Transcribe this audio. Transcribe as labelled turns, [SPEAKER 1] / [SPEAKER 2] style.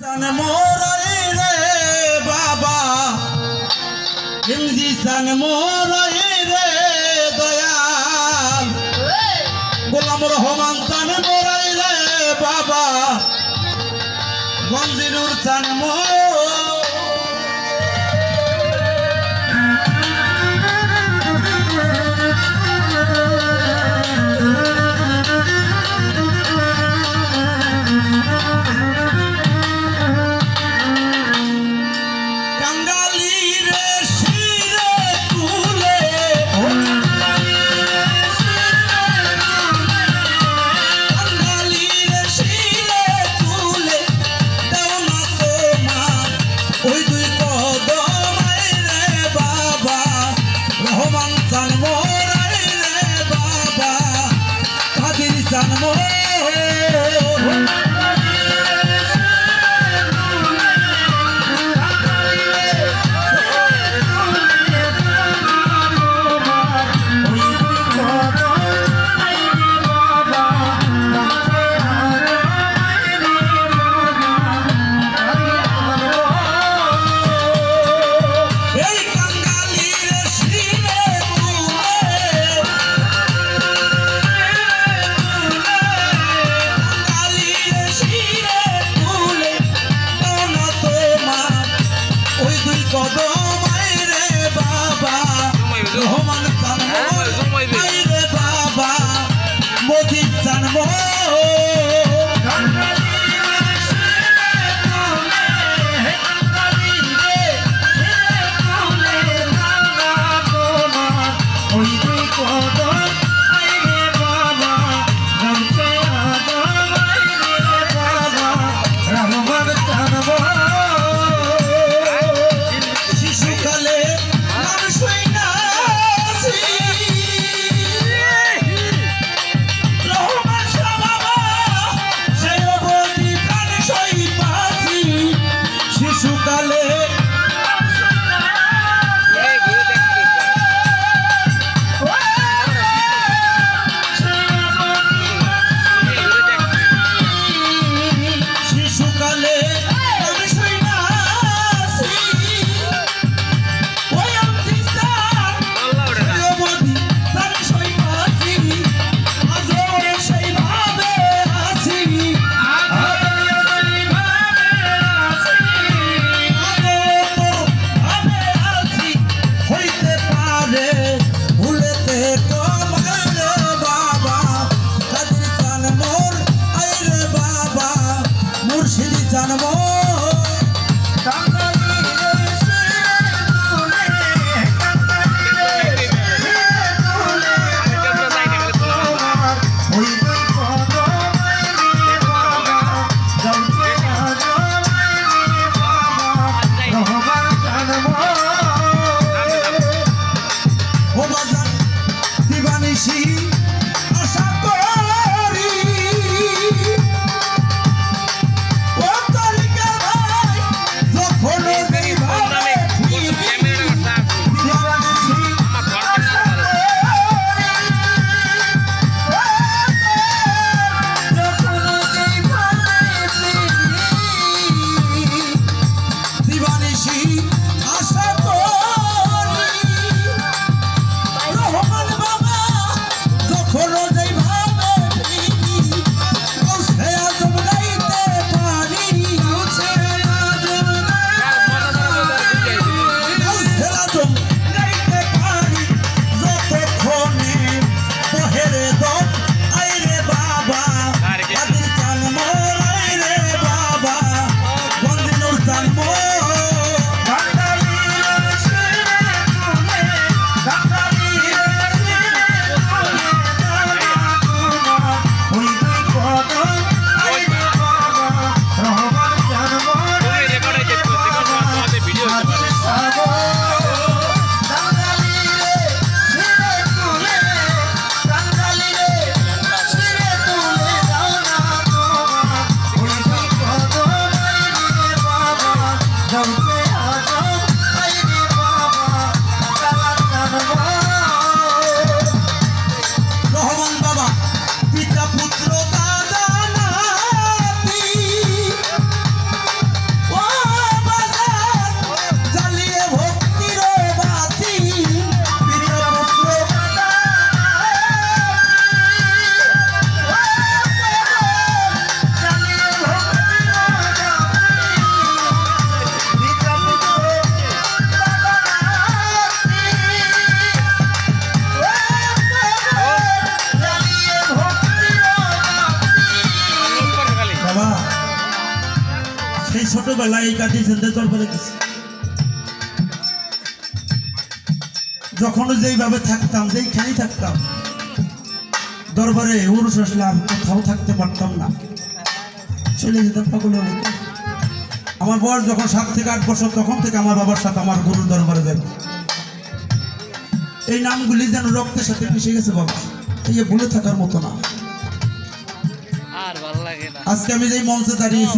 [SPEAKER 1] মোরাই রে বাবা হিন্দুস্তান মোরাই রে দয়াল গোলাম রহমান চান মোরাই রে বাবা গঞ্জিনুর চান সেই ছোটবেলায় এই কাটিয়েছেন দরবারে গেছি। যখন যেইভাবে থাকতাম, যেইখানেই থাকতাম, দরবারে উরুষ আসলে আর কোথাও থাকতে পারতাম না, চলে যেতাম পাগলের মতো। আমার বয়স যখন 7 থেকে 8 বছর, তখন থেকে আমার বাবার সাথে আমার গুরুর দরবারে যাই। এই নামগুলি যেন রক্তের সাথে মিশে গেছে বাবা, এই ভুলে থাকার মতো না।
[SPEAKER 2] আর ভালো লাগে না।
[SPEAKER 1] আজকে আমি যেই মঞ্চে দাঁড়িয়েছি